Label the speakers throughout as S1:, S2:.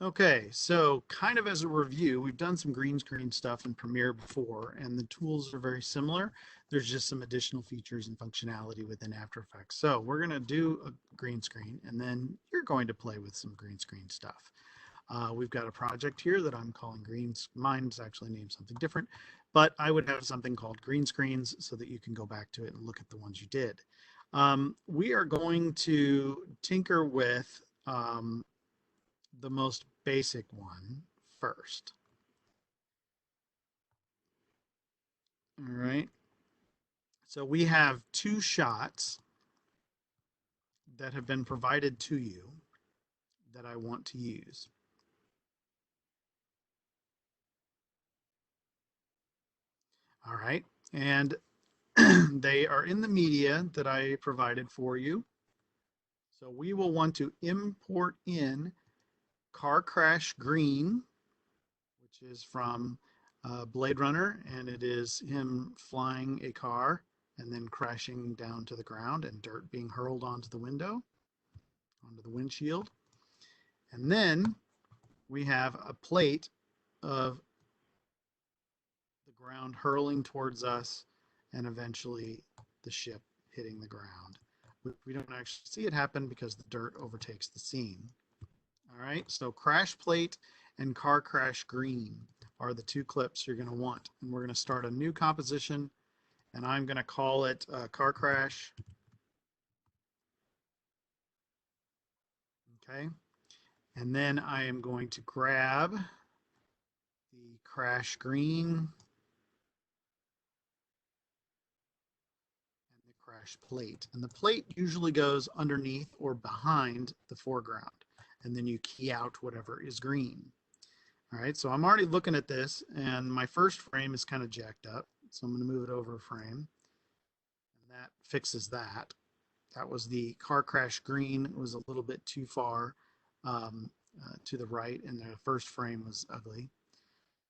S1: Okay, so kind of as a review, we've done some green screen stuff in Premiere before, and the tools are very similar. There's just some additional features and functionality within After Effects. So we're going to do a green screen, and then you're going to play with some green screen stuff. We've got a project here that I'm calling Greens. Mine's actually named something different, but I would have something called green screens so that you can go back to it and look at the ones you did. We are going to tinker with the most basic one first. All right. So we have two shots that have been provided to you that I want to use. All right. And they are in the media that I provided for you. So we will want to import in Car Crash Green, which is from Blade Runner, and it is him flying a car and then crashing down to the ground and dirt being hurled onto the window, onto the windshield. And then we have a plate of the ground hurling towards us and eventually the ship hitting the ground. We don't actually see it happen because the dirt overtakes the scene. All right, so crash plate and car crash green are the two clips you're going to want. And we're going to start a new composition, and I'm going to call it car crash. Okay, and then I am going to grab the crash green and the crash plate. And the plate usually goes underneath or behind the foreground. And then you key out whatever is green. All right, so I'm already looking at this, and my first frame is kind of jacked up. So I'm going to move it over a frame, and that fixes that. That was the car crash green. It was a little bit too far to the right, and the first frame was ugly.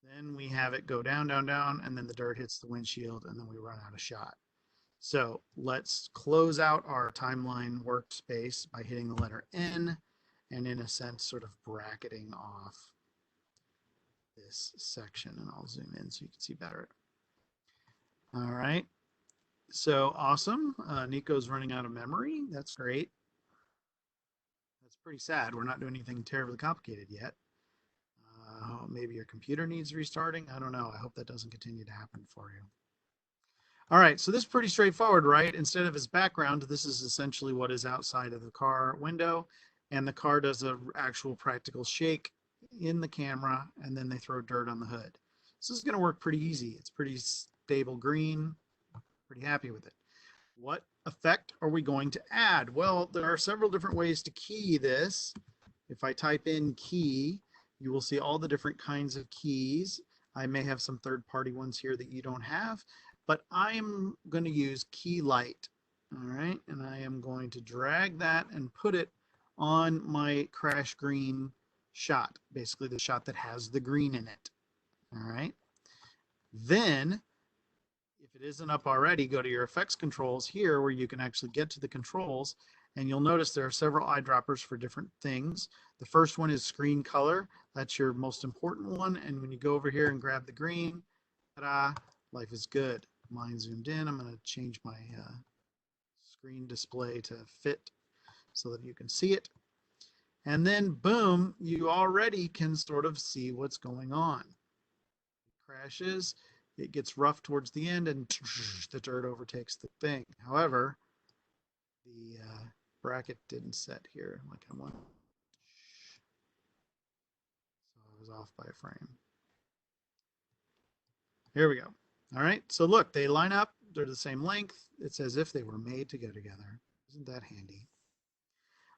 S1: Then we have it go down, down, down, and then the dirt hits the windshield, and then we run out of shot. So let's close out our timeline workspace by hitting the letter N and in a sense sort of bracketing off this section, and I'll zoom in so you can see better. All right, so awesome. Nico's running out of memory. That's great. That's pretty sad. We're not doing anything terribly complicated yet. Maybe your computer needs restarting. I don't know. I hope that doesn't continue to happen for you. All right, so this is pretty straightforward, right? Instead of his background, this is essentially what is outside of the car window, and the car does a actual practical shake in the camera, and then they throw dirt on the hood. So this is going to work pretty easy. It's pretty stable green. Pretty happy with it. What effect are we going to add? Well, there are several different ways to key this. If I type in key, you will see all the different kinds of keys. I may have some third-party ones here that you don't have, but I'm going to use key light. All right, and I am going to drag that and put it on my crash green shot, basically the shot that has the green in it. All right, then if it isn't up already, go to your effects controls here where you can actually get to the controls, and you'll notice there are several eyedroppers for different things. The first one is screen color. That's your most important one. And when you go over here and grab the green, ta-da, life is good. Mine zoomed in. I'm going to change my screen display to fit so that you can see it. And then boom, you already can sort of see what's going on. It crashes, it gets rough towards the end, and the dirt overtakes the thing. However, the bracket didn't set here like I want. So I was off by a frame. Here we go. All right, so look, they line up. They're the same length. It's as if they were made to go together. Isn't that handy?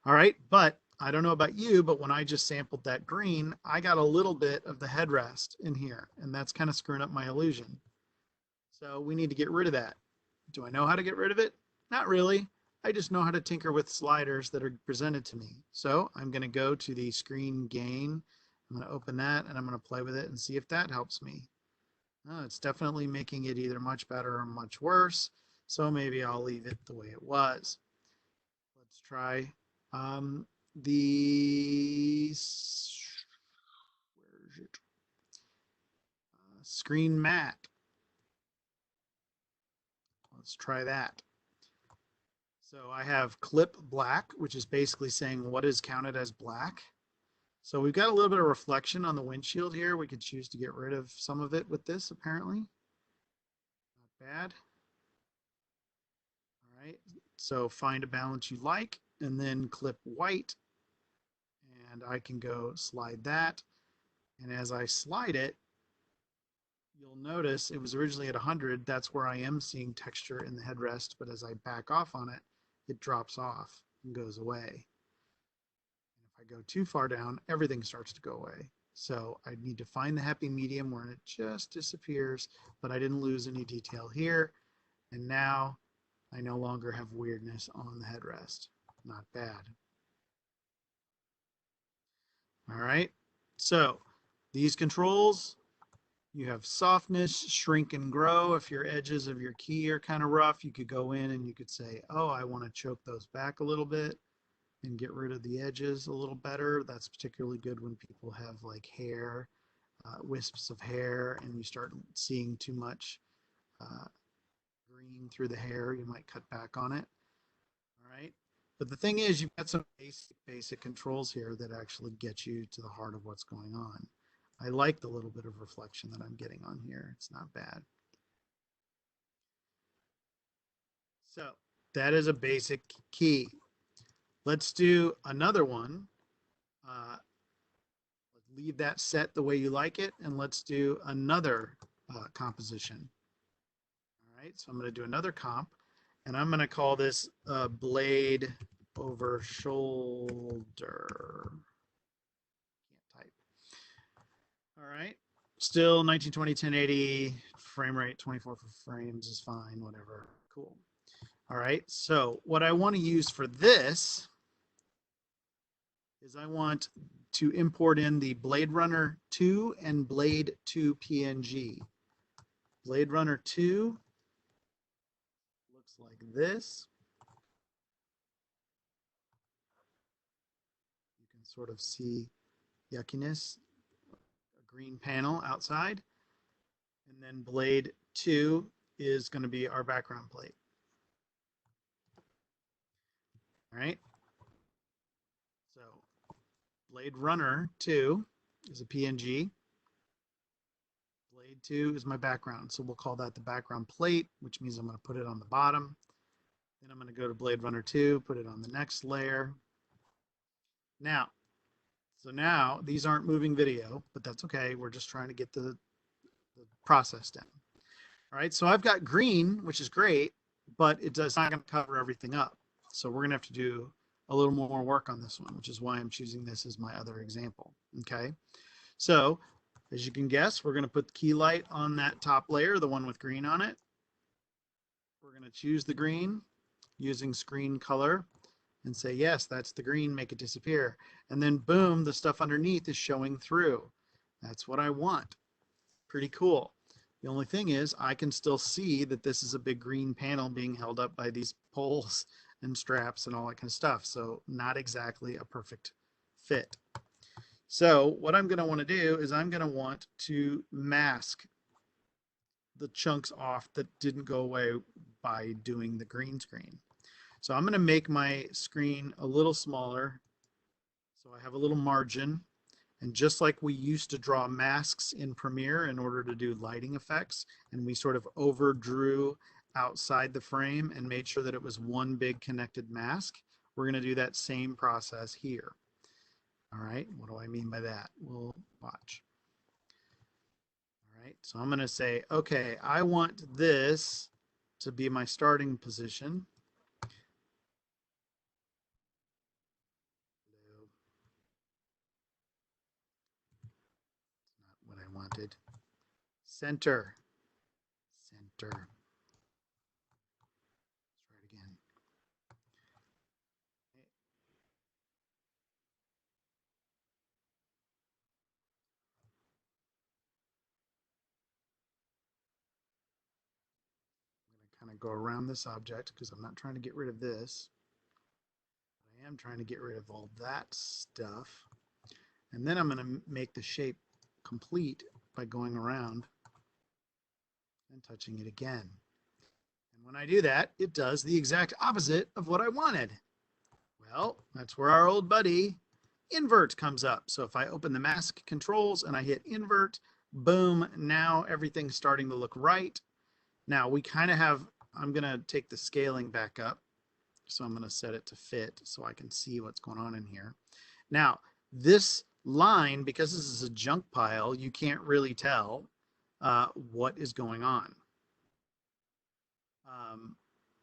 S1: All right, but I don't know about you, but when I just sampled that green, I got a little bit of the headrest in here, and that's kind of screwing up my illusion. So we need to get rid of that. Do I know how to get rid of it? Not really. I just know how to tinker with sliders that are presented to me. So I'm going to go to the screen gain. I'm going to open that and I'm going to play with it and see if that helps me. Oh, it's definitely making it either much better or much worse. So maybe I'll leave it the way it was. Let's try the screen matte. Let's try that. So I have clip black, which is basically saying what is counted as black. So we've got a little bit of reflection on the windshield here. We could choose to get rid of some of it with this, apparently. Not bad. All right, so find a balance you like, and then clip white, and I can go slide that. And as I slide it, you'll notice it was originally at 100. That's where I am seeing texture in the headrest, but as I back off on it, it drops off and goes away. And if I go too far down, everything starts to go away. So I need to find the happy medium where it just disappears, but I didn't lose any detail here. And now I no longer have weirdness on the headrest. Not bad. All right. So these controls, you have softness, shrink and grow. If your edges of your key are kind of rough, you could go in and you could say, oh, I want to choke those back a little bit and get rid of the edges a little better. That's particularly good when people have like hair, wisps of hair, and you start seeing too much uh, green through the hair. You might cut back on it. All right. But the thing is, you've got some basic controls here that actually get you to the heart of what's going on. I like the little bit of reflection that I'm getting on here. It's not bad. So that is a basic key. Let's do another one. Leave that set the way you like it, and let's do another composition. All right, so I'm going to do another comp, and I'm going to call this blade over shoulder. Can't type. All right, still 1920 1080 frame rate, 24 frames is fine, whatever. Cool. All right, so what I want to use for this is I want to import in the Blade Runner 2 and Blade 2 PNG. Blade Runner 2 looks like this. You can sort of see yuckiness, a green panel outside. And then Blade 2 is going to be our background plate. All right. So Blade Runner 2 is a PNG. Blade 2 is my background. So we'll call that the background plate, which means I'm going to put it on the bottom. Then I'm going to go to Blade Runner 2, put it on the next layer. Now these aren't moving video, but that's okay. We're just trying to get the process down. All right, so I've got green, which is great, but it's not going to cover everything up. So we're going to have to do a little more work on this one, which is why I'm choosing this as my other example. Okay, so as you can guess, we're going to put the key light on that top layer, the one with green on it. We're going to choose the green using screen color and say, yes, that's the green, make it disappear. And then boom, the stuff underneath is showing through. That's what I want. Pretty cool. The only thing is I can still see that this is a big green panel being held up by these poles and straps and all that kind of stuff. So not exactly a perfect fit. So what I'm going to want to do is I'm going to want to mask the chunks off that didn't go away by doing the green screen. So I'm going to make my screen a little smaller so I have a little margin. And just like we used to draw masks in Premiere in order to do lighting effects, and we sort of overdrew outside the frame and made sure that it was one big connected mask, we're going to do that same process here. All right, what do I mean by that? We'll watch. All right, so I'm going to say, okay, I want this to be my starting position. Not what I wanted. Center. Center. Let's try it again. Kind of go around this object because I'm not trying to get rid of this. I am trying to get rid of all that stuff. And then I'm going to make the shape complete by going around and touching it again. And when I do that, it does the exact opposite of what I wanted. Well, that's where our old buddy invert comes up. So if I open the mask controls and I hit invert, boom, now everything's starting to look right. Now we kind of have, I'm going to take the scaling back up. So I'm going to set it to fit so I can see what's going on in here. Now, this line, because this is a junk pile, you can't really tell what is going on.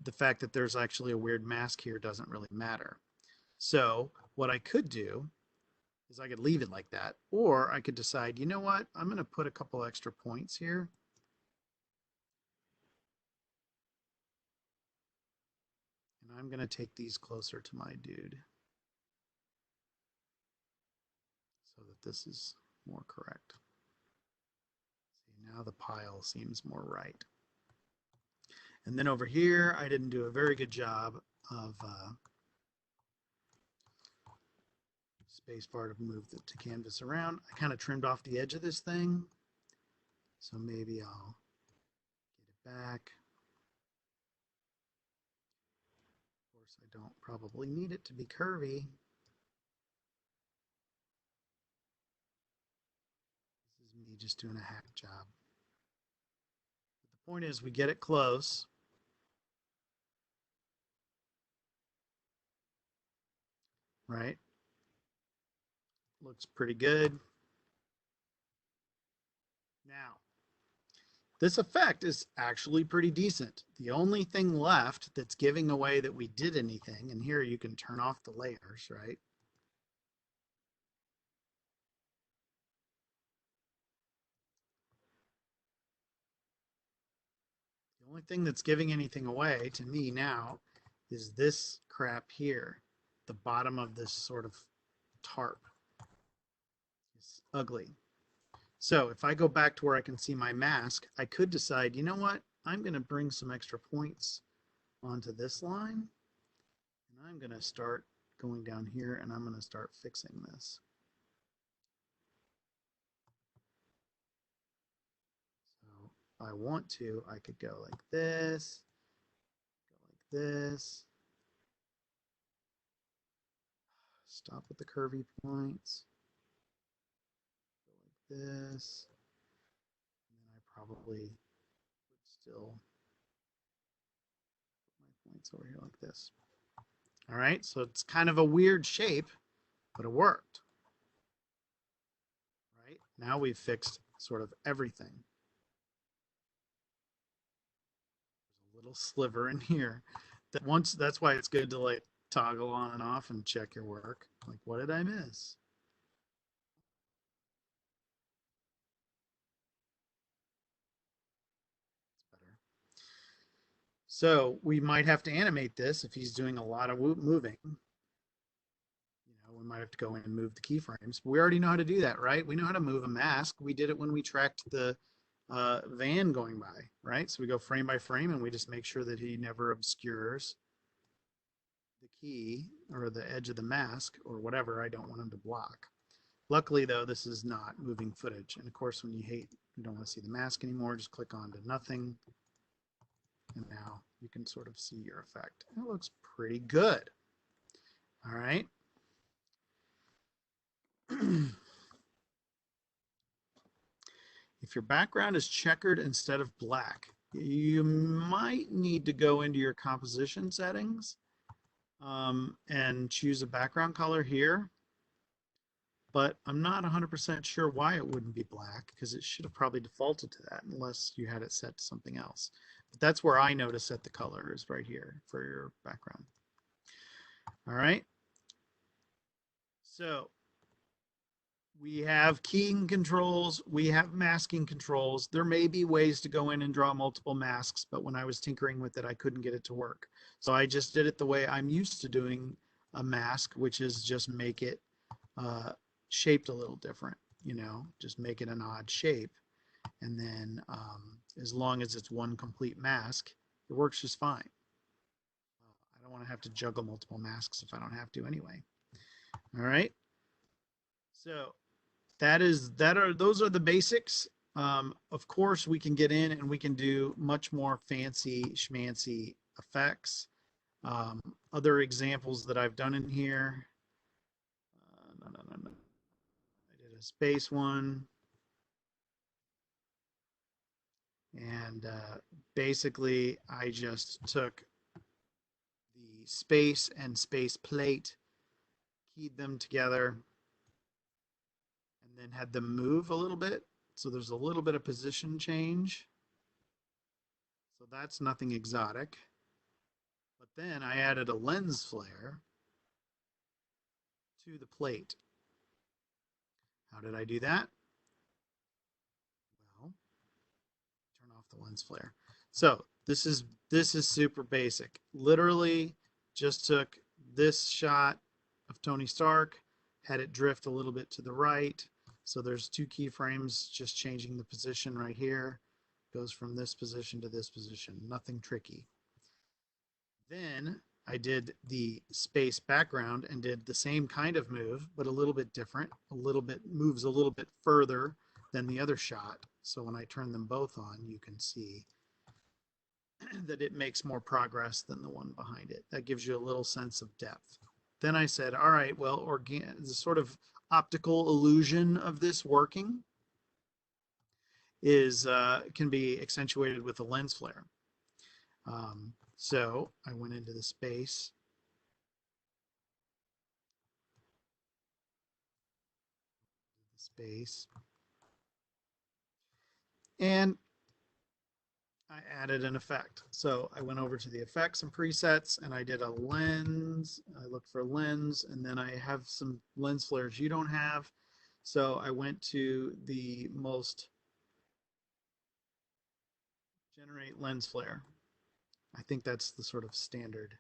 S1: The fact that there's actually a weird mask here doesn't really matter. So what I could do is I could leave it like that, or I could decide, you know what, I'm going to put a couple extra points here. And I'm going to take these closer to my dude so that this is more correct. See, now the pile seems more right. And then over here, I didn't do a very good job of spacebar to move the canvas around. I kind of trimmed off the edge of this thing. So maybe I'll get it back. Of course, I don't probably need it to be curvy. This is me just doing a hack job. But the point is we get it close. Right? Looks pretty good. Now, this effect is actually pretty decent. The only thing left that's giving away that we did anything, and here you can turn off the layers, right? The only thing that's giving anything away to me now is this crap here. The bottom of this sort of tarp. It's ugly. So if I go back to where I can see my mask, I could decide, you know what? I'm going to bring some extra points onto this line. And I'm going to start going down here and I'm going to start fixing this. So if I want to, I could go like this, go like this. Stop at the curvy points. Go like this. And then I probably would still put my points over here like this. All right, so it's kind of a weird shape, but it worked. Right, now we've fixed sort of everything. There's a little sliver in here. That's why it's good to like toggle on and off and check your work. Like, what did I miss? It's better. So we might have to animate this if he's doing a lot of moving. We might have to go in and move the keyframes. We already know how to do that, right? We know how to move a mask. We did it when we tracked the van going by, right? So we go frame by frame and we just make sure that he never obscures the key or the edge of the mask or whatever I don't want him to block. Luckily, though, this is not moving footage. And of course, when you don't want to see the mask anymore, just click on to nothing. And now you can sort of see your effect. It looks pretty good. All right. If your background is checkered instead of black, you might need to go into your composition settings and choose a background color here. But I'm not 100% sure why it wouldn't be black because it should have probably defaulted to that unless you had it set to something else. But that's where I know to set the color is right here for your background. All right. So we have keying controls, we have masking controls. There may be ways to go in and draw multiple masks, but when I was tinkering with it, I couldn't get it to work. So I just did it the way I'm used to doing a mask, which is just make it shaped a little different, just make it an odd shape. And then as long as it's one complete mask, it works just fine. I don't want to have to juggle multiple masks if I don't have to anyway. All right. So those are the basics. Of course, we can get in and we can do much more fancy schmancy effects. Um, Other examples that I've done in here. No, no, no, no. I did a space one. And basically, I just took the space and space plate, keyed them together, and then had them move a little bit. So there's a little bit of position change. So that's nothing exotic. But then I added a lens flare to the plate. How did I do that? Well, turn off the lens flare. So this is super basic. Literally just took this shot of Tony Stark, had it drift a little bit to the right. So there's two keyframes, just changing the position right here. Goes from this position to this position. Nothing tricky. Then I did the space background and did the same kind of move, but a little bit different. A little bit moves a little bit further than the other shot. So when I turn them both on, you can see that it makes more progress than the one behind it. That gives you a little sense of depth. Then I said, all right, well, the sort of optical illusion of this working is can be accentuated with a lens flare. So I went into the space. And I added an effect. So I went over to the effects and presets and I did a lens. I looked for lens and then I have some lens flares you don't have. So I went to the most generate lens flare. I think that's the sort of standard.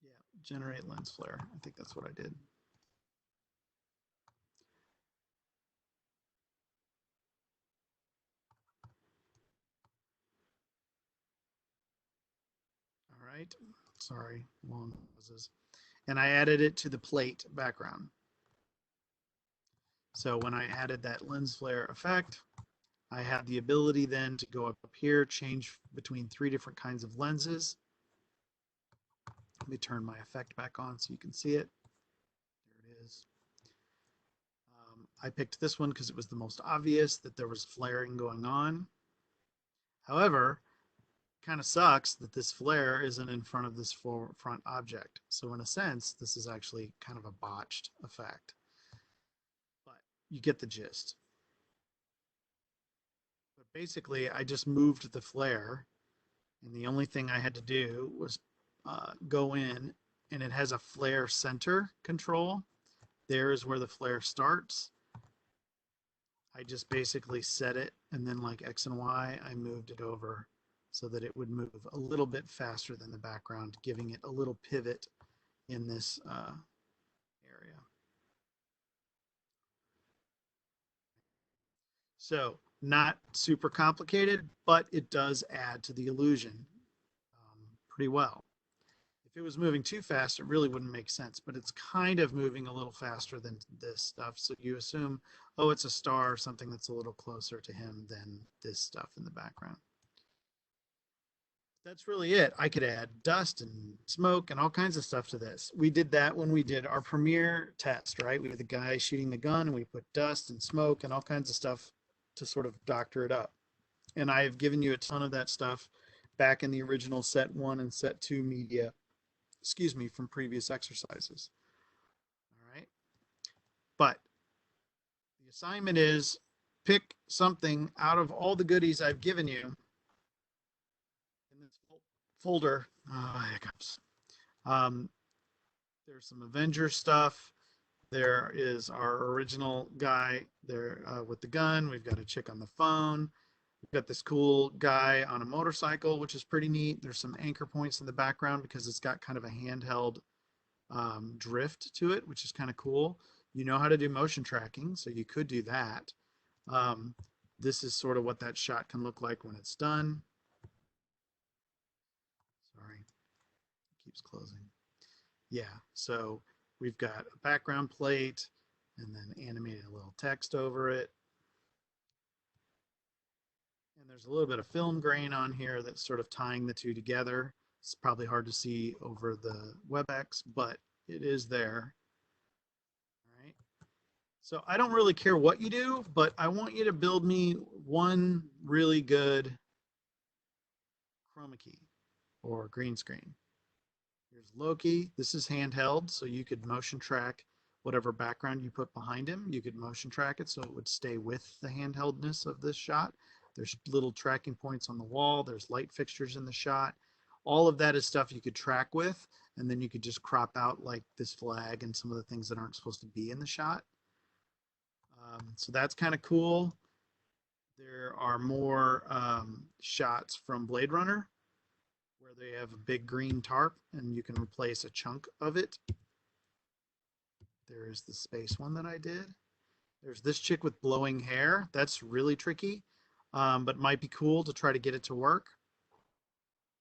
S1: Yeah, generate lens flare. I think that's what I did. All right. Sorry, long pauses. And I added it to the plate background. So when I added that lens flare effect, I had the ability then to go up here, change between three different kinds of lenses. Let me turn my effect back on so you can see it. There it is. I picked this one because it was the most obvious that there was flaring going on. However, kind of sucks that this flare isn't in front of this front object. So in a sense, this is actually kind of a botched effect. But you get the gist. But basically, I just moved the flare, and the only thing I had to do was go in, and it has a flare center control. There is where the flare starts. I just basically set it, and then like X and Y, I moved it over so that it would move a little bit faster than the background, giving it a little pivot in this area. So not super complicated, but it does add to the illusion pretty well. If it was moving too fast, it really wouldn't make sense, but it's kind of moving a little faster than this stuff. So you assume, oh, it's a star or something that's a little closer to him than this stuff in the background. That's really it. I could add dust and smoke and all kinds of stuff to this. We did that when we did our premiere test, right? We had the guy shooting the gun and we put dust and smoke and all kinds of stuff to sort of doctor it up. And I've given you a ton of that stuff back in the original set one and set two media, excuse me, from previous exercises. All right. But the assignment is pick something out of all the goodies I've given you in this folder. Oh, hiccups. Um, there's some Avenger stuff. There is our original guy there with the gun. We've got a chick on the phone. We've got this cool guy on a motorcycle, which is pretty neat. There's some anchor points in the background because it's got kind of a handheld drift to it, which is kind of cool. You know how to do motion tracking, so you could do that. Um, this is sort of what that shot can look like when it's done. Sorry, it keeps closing. Yeah, so we've got a background plate and then animated a little text over it. And there's a little bit of film grain on here that's sort of tying the two together. It's probably hard to see over the WebEx, but it is there. All right. So I don't really care what you do, but I want you to build me one really good chroma key or green screen. Here's Loki. This is handheld, so you could motion track whatever background you put behind him. You could motion track it so it would stay with the handheldness of this shot. There's little tracking points on the wall. There's light fixtures in the shot. All of that is stuff you could track with, and then you could just crop out like this flag and some of the things that aren't supposed to be in the shot. So that's kind of cool. There are more shots from Blade Runner where they have a big green tarp and you can replace a chunk of it. There's the space one that I did. There's this chick with blowing hair. That's really tricky, but might be cool to try to get it to work.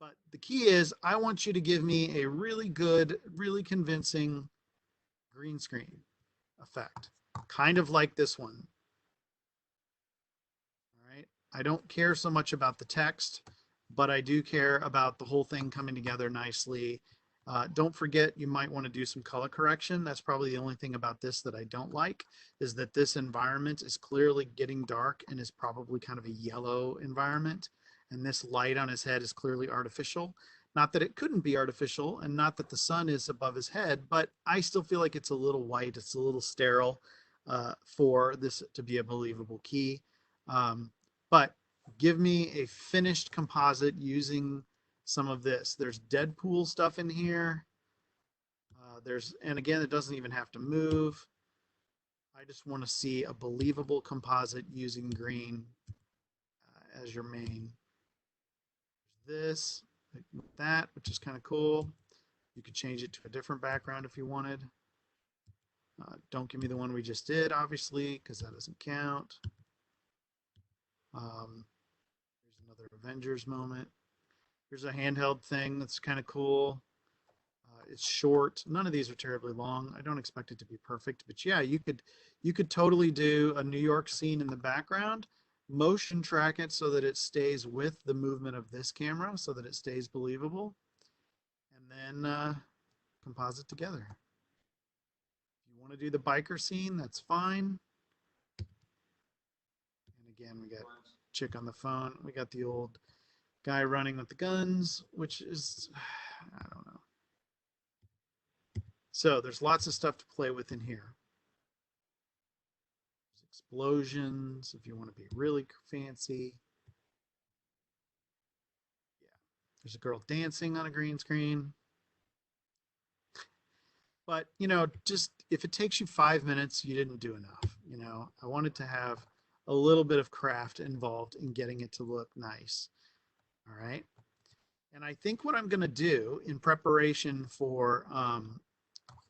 S1: But the key is I want you to give me a really good, really convincing green screen effect, kind of like this one. All right. I don't care so much about the text, but I do care about the whole thing coming together nicely. Don't forget, you might want to do some color correction. That's probably the only thing about this that I don't like, is that this environment is clearly getting dark and is probably kind of a yellow environment. And this light on his head is clearly artificial. Not that it couldn't be artificial, and not that the sun is above his head, but I still feel like it's a little white. It's a little sterile for this to be a believable key. But give me a finished composite using some of this. There's Deadpool stuff in here. And again, it doesn't even have to move. I just want to see a believable composite using green as your main. This, that, which is kind of cool. You could change it to a different background if you wanted. Don't give me the one we just did, obviously, because that doesn't count. Here's another Avengers moment. Here's a handheld thing that's kind of cool. It's short. None of these are terribly long. I don't expect it to be perfect, but yeah, you could totally do a New York scene in the background, motion track it so that it stays with the movement of this camera, so that it stays believable, and then composite together. If you want to do the biker scene, that's fine. And again, we got chick on the phone. We got the old guy running with the guns, which is, I don't know. So there's lots of stuff to play with in here. There's explosions if you want to be really fancy. Yeah. There's a girl dancing on a green screen. But, just if it takes you 5 minutes, you didn't do enough. I wanted to have a little bit of craft involved in getting it to look nice. All right. And I think what I'm going to do in preparation for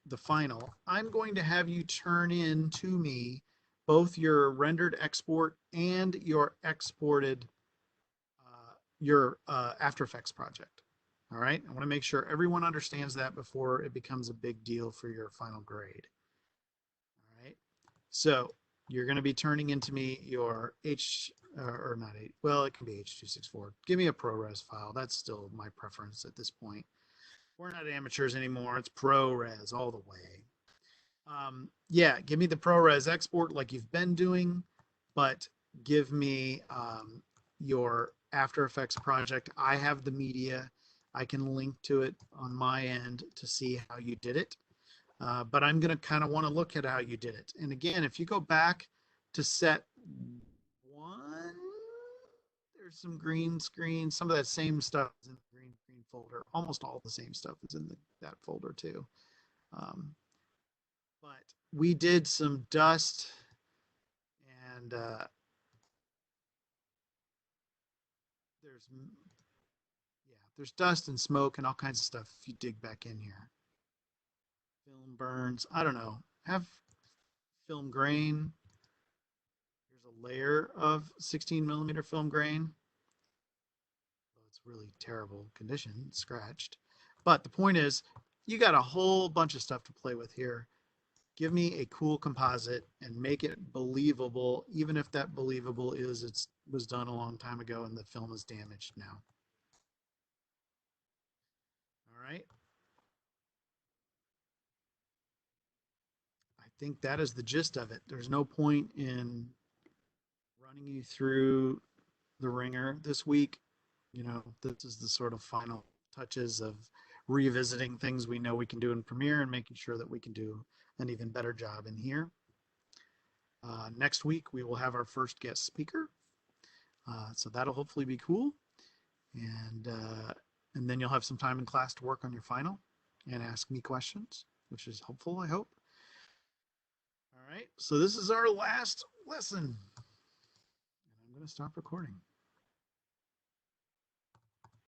S1: the final, I'm going to have you turn in to me both your rendered export and your exported, your After Effects project. All right. I want to make sure everyone understands that before it becomes a big deal for your final grade. All right. So you're going to be turning into me your or not H, well, it can be H.264. Give me a ProRes file. That's still my preference at this point. We're not amateurs anymore. It's ProRes all the way. Yeah, give me the ProRes export like you've been doing, but give me your After Effects project. I have the media. I can link to it on my end to see how you did it. But I'm going to kind of want to look at how you did it. And again, if you go back to set one, there's some green screen. Some of that same stuff is in the green screen folder. Almost all the same stuff is in that folder too. But we did some dust and there's dust and smoke and all kinds of stuff if you dig back in here. Film burns. I don't know. Have film grain. Here's a layer of 16 millimeter film grain. It's really terrible condition, scratched. But the point is, you got a whole bunch of stuff to play with here. Give me a cool composite and make it believable, even if that believable is it was done a long time ago and the film is damaged now. All right. I think that is the gist of it. There's no point in running you through the ringer this week. You know, this is the sort of final touches of revisiting things we know we can do in Premiere and making sure that we can do an even better job in here. Next week, we will have our first guest speaker. So that'll hopefully be cool. And then you'll have some time in class to work on your final and ask me questions, which is helpful, I hope. All right. So this is our last lesson. And I'm going to stop recording.